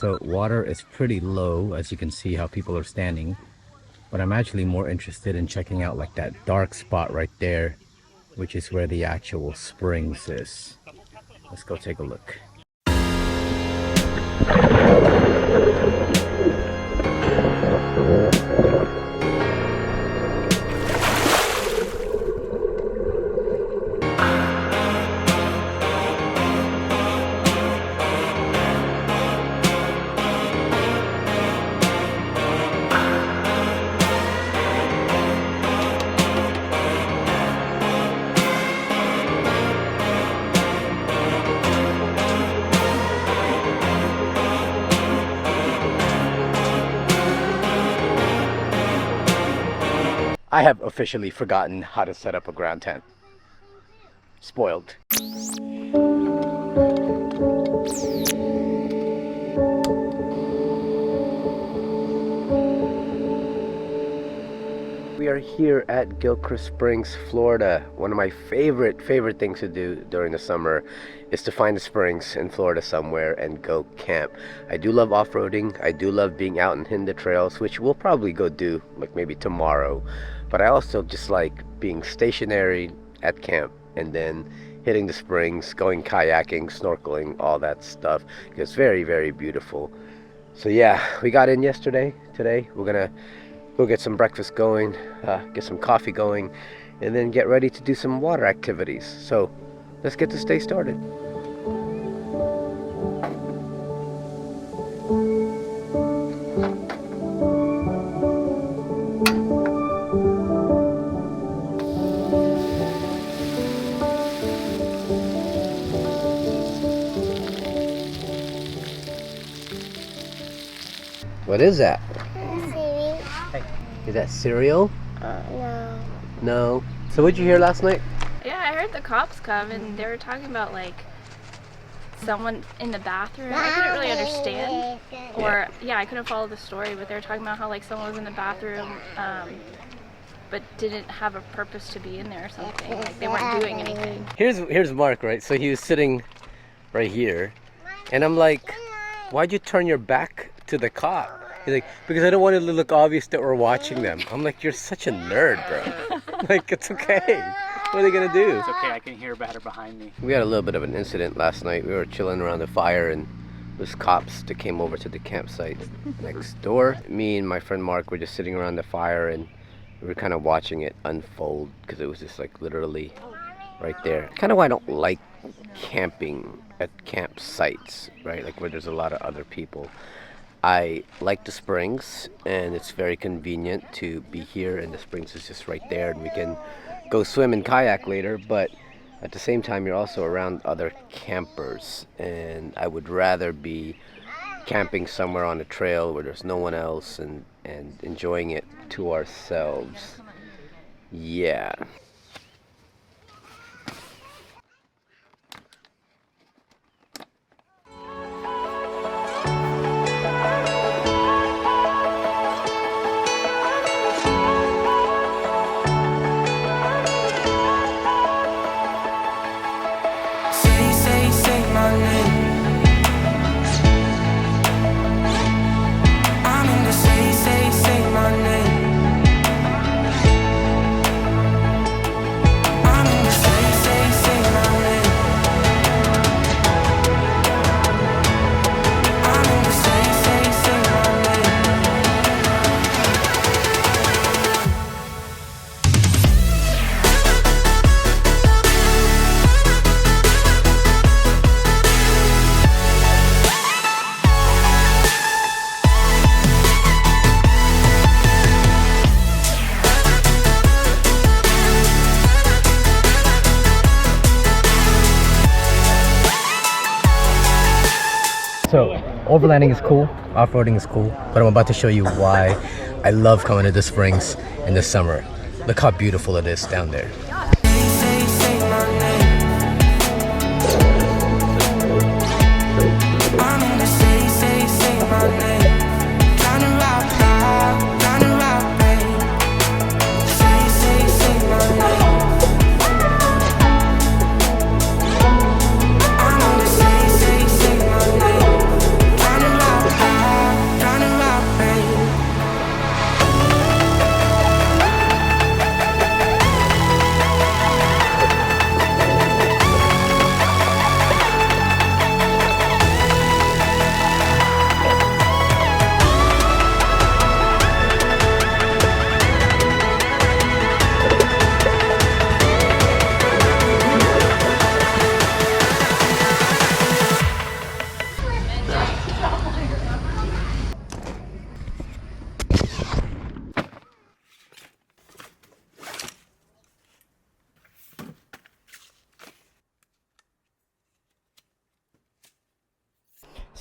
So water is pretty low, as you can see how people are standing. But I'm actually more interested in checking out like that dark spot right there, which is where the actual springs is. Let's go take a look. I have officially forgotten how to set up a ground tent. Spoiled. We are here at Gilchrist Springs, Florida. One of my favorite things to do during the summer is to find the springs in Florida somewhere and go camp. I do love off-roading. I do love being out and hitting the trails, which we'll probably go do like maybe tomorrow. But I also just like being stationary at camp and then hitting the springs, going kayaking, snorkeling, all that stuff. It's very, very beautiful. So yeah, we got in yesterday. Today we're gonna go get some breakfast going, get some coffee going, and then get ready to do some water activities. So let's get this day started. What is that? Cereal. Is that cereal? No. No. So what'd you hear last night? Yeah, I heard the cops come and they were talking about like someone in the bathroom. I couldn't really understand, or yeah, I couldn't follow the story, but they were talking about how like someone was in the bathroom but didn't have a purpose to be in there or something. Like they weren't doing anything. Here's Mark, right? So he was sitting right here, and I'm like, why'd you turn your back to the cop? He's like, because I don't want it to look obvious that we're watching them. I'm like, you're such a nerd, bro. Like, it's okay. What are they gonna do? It's okay, I can hear better behind me. We had a little bit of an incident last night. We were chilling around the fire and there's cops that came over to the campsite next door. Me and my friend Mark were just sitting around the fire and we were kind of watching it unfold because it was just like literally right there. Kind of why I don't like camping at campsites, right? Like where there's a lot of other people. I like the springs and it's very convenient to be here, and the springs is just right there and we can go swim and kayak later, but at the same time you're also around other campers, and I would rather be camping somewhere on a trail where there's no one else and enjoying it to ourselves. Yeah. So overlanding is cool, off-roading is cool, but I'm about to show you why I love coming to the springs in the summer. Look how beautiful it is down there.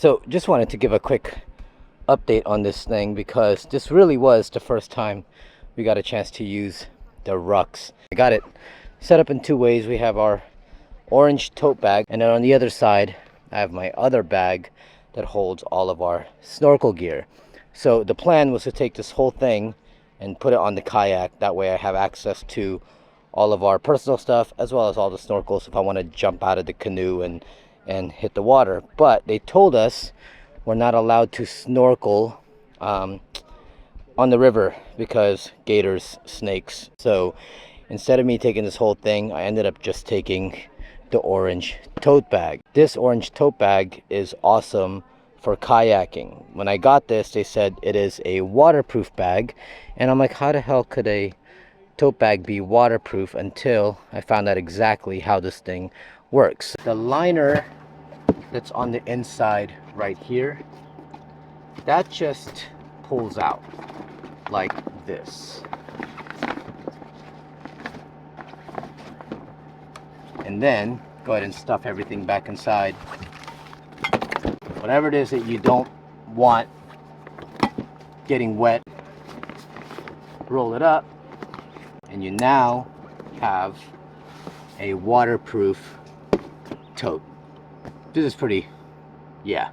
So just wanted to give a quick update on this thing because this really was the first time we got a chance to use the rucks. I got it set up in two ways. We have our orange tote bag, and then on the other side I have my other bag that holds all of our snorkel gear. So the plan was to take this whole thing and put it on the kayak. That way I have access to all of our personal stuff as well as all the snorkels if I want to jump out of the canoe and hit the water. But they told us we're not allowed to snorkel on the river because gators, snakes. So instead of me taking this whole thing, I ended up just taking the orange tote bag. This orange tote bag is awesome for kayaking. When I got this, they said it is a waterproof bag, and I'm like, how the hell could a tote bag be waterproof, until I found out exactly how this thing works. The liner that's on the inside right here, that just pulls out like this. And then go ahead and stuff everything back inside. Whatever it is that you don't want getting wet, roll it up, and you now have a waterproof tote. This is pretty, yeah.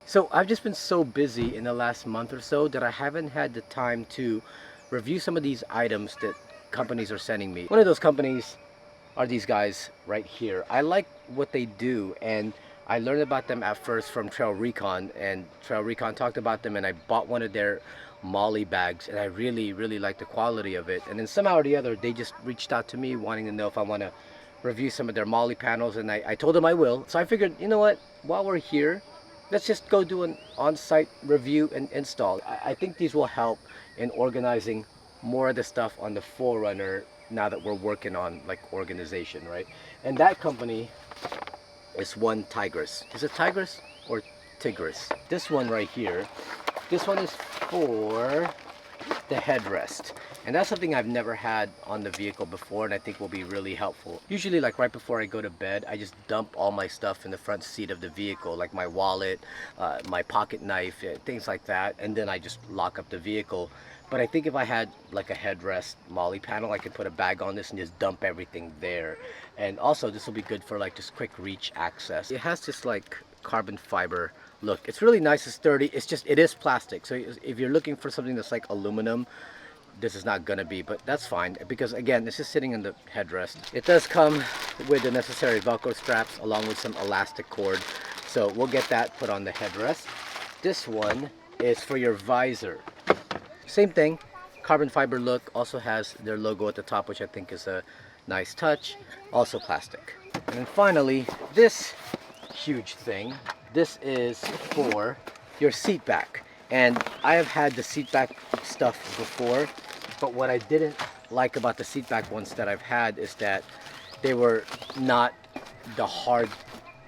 So I've just been so busy in the last month or so that I haven't had the time to review some of these items that companies are sending me. One of those companies are these guys right here. I like what they do, and I learned about them at first from Trail Recon, and Trail Recon talked about them, and I bought one of their Molly bags, and I really like the quality of it. And then somehow or the other, they just reached out to me wanting to know if I want to review some of their Molly panels, and I told them I will. So I figured, you know what, while we're here, let's just go do an on-site review and install. I think these will help in organizing more of the stuff on the Forerunner now that we're working on like organization, right? And that company is OneTigris. Is it Tigris or Tigris? This one right here, this one is for the headrest, and that's something I've never had on the vehicle before, and I think will be really helpful. Usually, like right before I go to bed, I just dump all my stuff in the front seat of the vehicle, like my wallet, my pocket knife, things like that, and then I just lock up the vehicle. But I think if I had like a headrest Molly panel, I could put a bag on this and just dump everything there. And also this will be good for like just quick reach access. It has this like carbon fiber look. It's really nice and sturdy. It's just, it is plastic. So if you're looking for something that's like aluminum, this is not gonna be, but that's fine because again, this is sitting in the headrest. It does come with the necessary Velcro straps along with some elastic cord. So we'll get that put on the headrest. This one is for your visor. Same thing, carbon fiber look, also has their logo at the top, which I think is a nice touch, also plastic. And then finally, this huge thing, this is for your seat back. And I have had the seat back stuff before, but what I didn't like about the seat back ones that I've had is that they were not the hard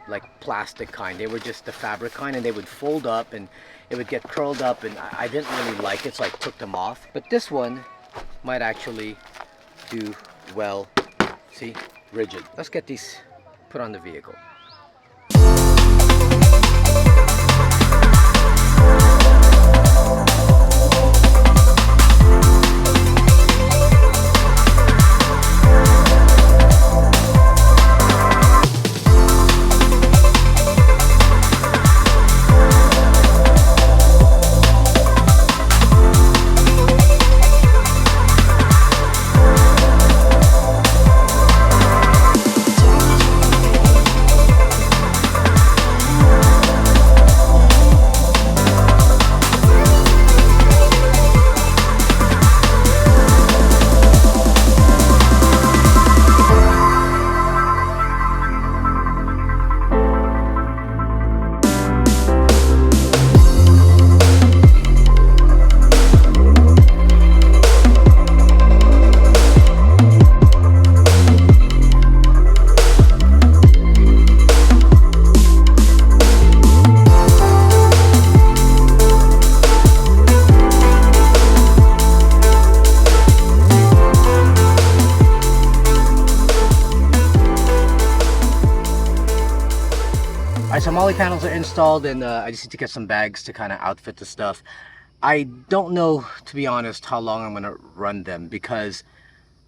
like plastic kind. They were just the fabric kind, and they would fold up and it would get curled up, and I didn't really like it, so I took them off. But this one might actually do well. See, rigid. Let's get these put on the vehicle. Molly panels are installed, and I just need to get some bags to kind of outfit the stuff. I don't know, to be honest, how long I'm gonna run them, because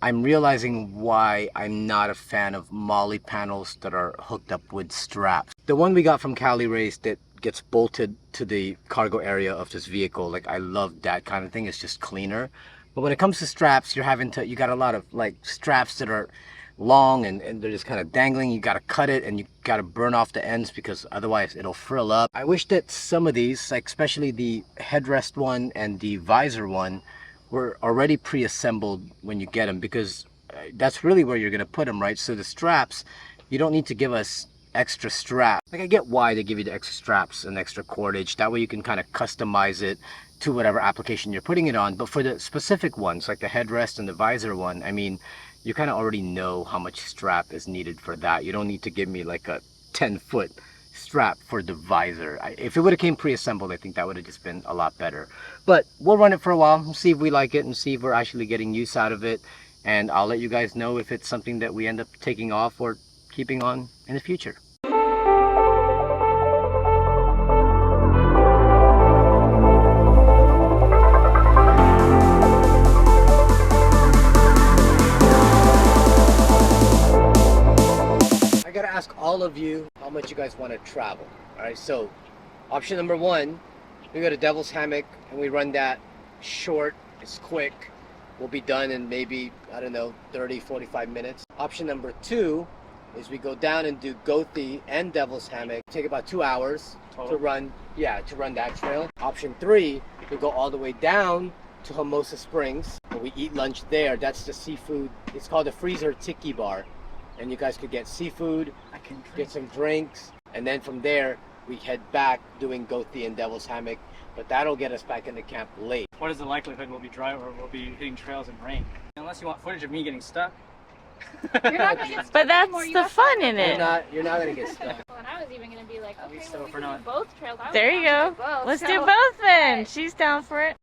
I'm realizing why I'm not a fan of Molly panels that are hooked up with straps. The one we got from Cali Race that gets bolted to the cargo area of this vehicle, like, I love that kind of thing. It's just cleaner. But when it comes to straps, you got a lot of like straps that are long and they're just kind of dangling. You got to cut it and you got to burn off the ends because otherwise it'll frill up. I wish that some of these, like especially the headrest one and the visor one, were already pre-assembled when you get them, because that's really where you're going to put them, right? So the straps, you don't need to give us extra strap. Like, I get why they give you the extra straps and extra cordage. That way you can kind of customize it to whatever application you're putting it on. But for the specific ones, like the headrest and the visor one, I mean, you kind of already know how much strap is needed for that. You don't need to give me like a 10-foot strap for the visor. If it would have came pre-assembled, I think that would have just been a lot better. But we'll run it for a while and see if we like it and see if we're actually getting use out of it. And I'll let you guys know if it's something that we end up taking off or keeping on in the future. I gotta ask all of you how much you guys want to travel. All right, so option number one, we go to Devil's Hammock and we run that short. It's quick. We'll be done in maybe, I don't know, 30-45 minutes. Option number two is we go down and do Gothi and Devil's Hammock. Take about 2 hours to run that trail. Option three, we go all the way down to Hermosa Springs and we eat lunch there. That's the seafood. It's called the Freezer Tiki Bar. And you guys could get seafood, get some drinks, and then from there we head back doing Gothi and Devil's Hammock. But that'll get us back into camp late. What is the likelihood we'll be driving or we'll be hitting trails in rain? Unless you want footage of me getting stuck. You're not gonna get stuck But that's anymore. You the got fun in it. You're not gonna get stuck. Well, and I was even gonna be like, okay, So well, we for can now- do both trails. I was There you down go. for both, Let's so- do both then. She's down for it.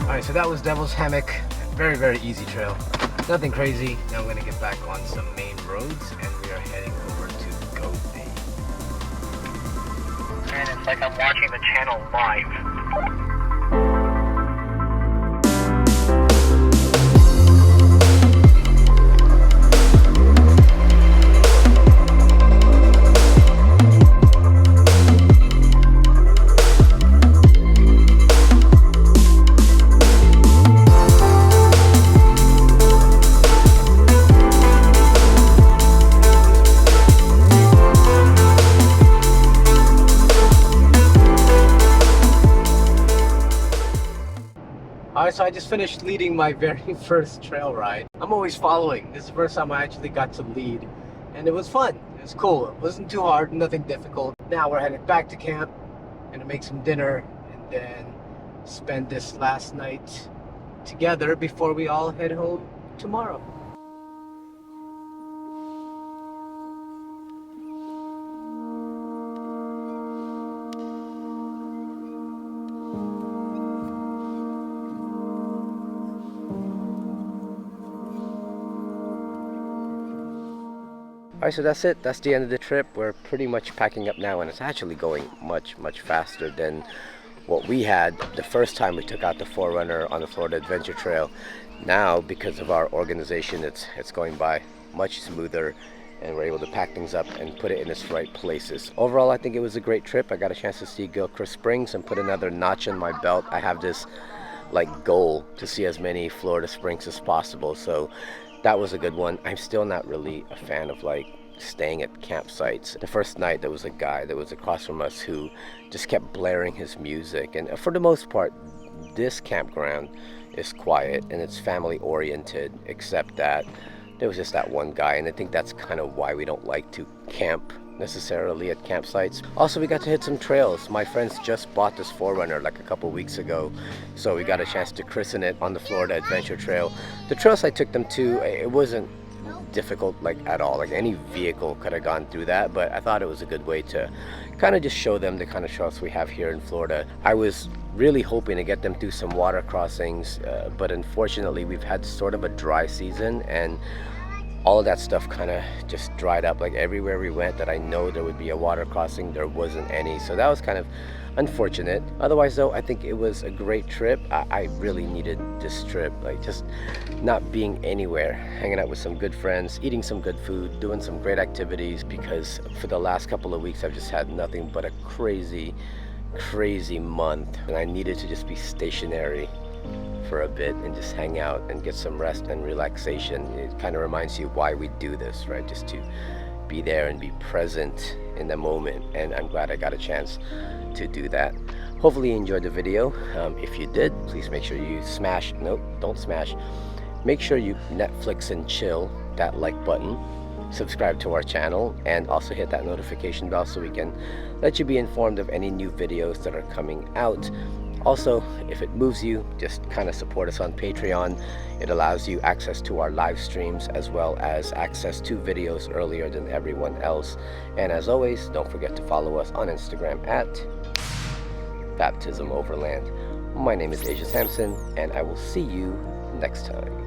Alright, so that was Devil's Hammock. Very, very easy trail. Nothing crazy. Now we're gonna get back on some main roads and we are heading over to Gothi. And it's like I'm watching the channel live. Alright, so I just finished leading my very first trail ride. I'm always following. This is the first time I actually got to lead. And it was fun. It was cool. It wasn't too hard, nothing difficult. Now we're headed back to camp. Gonna make some dinner and then spend this last night together before we all head home tomorrow. Alright, so that's it. That's the end of the trip. We're pretty much packing up now, and it's actually going much, much faster than what we had the first time we took out the 4Runner on the Florida Adventure Trail. Now, because of our organization, it's going by much smoother, and we're able to pack things up and put it in its right places. Overall, I think it was a great trip. I got a chance to see Gilchrist Springs and put another notch on my belt. I have this like goal to see as many Florida Springs as possible, so that was a good one. I'm still not really a fan of like staying at campsites. The first night there was a guy that was across from us who just kept blaring his music, and for the most part this campground is quiet and it's family oriented, except that there was just that one guy, and I think that's kind of why we don't like to camp necessarily at campsites. Also, we got to hit some trails. My friends just bought this 4Runner like a couple weeks ago, so we got a chance to christen it on the Florida Adventure Trail. The trails I took them to, it wasn't difficult like at all. Like any vehicle could have gone through that, but I thought it was a good way to kind of just show them the kind of trails we have here in Florida. I was really hoping to get them through some water crossings, but unfortunately we've had sort of a dry season, and all of that stuff kind of just dried up. Like everywhere we went that I know there would be a water crossing, there wasn't any. So that was kind of unfortunate. Otherwise though, I think it was a great trip. I really needed this trip. Like just not being anywhere, hanging out with some good friends, eating some good food, doing some great activities, because for the last couple of weeks I've just had nothing but a crazy month, and I needed to just be stationary for a bit and just hang out and get some rest and relaxation. It kind of reminds you why we do this, right? Just to be there and be present in the moment, and I'm glad I got a chance to do that. Hopefully you enjoyed the video. If you did, please make sure you smash, nope, don't smash, make sure you Netflix and chill that like button, subscribe to our channel, and also hit that notification bell so we can let you be informed of any new videos that are coming out. Also, if it moves you, just kind of support us on Patreon. It allows you access to our live streams as well as access to videos earlier than everyone else. And as always, don't forget to follow us on Instagram at Baptism Overland. My name is Asia Sampson, and I will see you next time.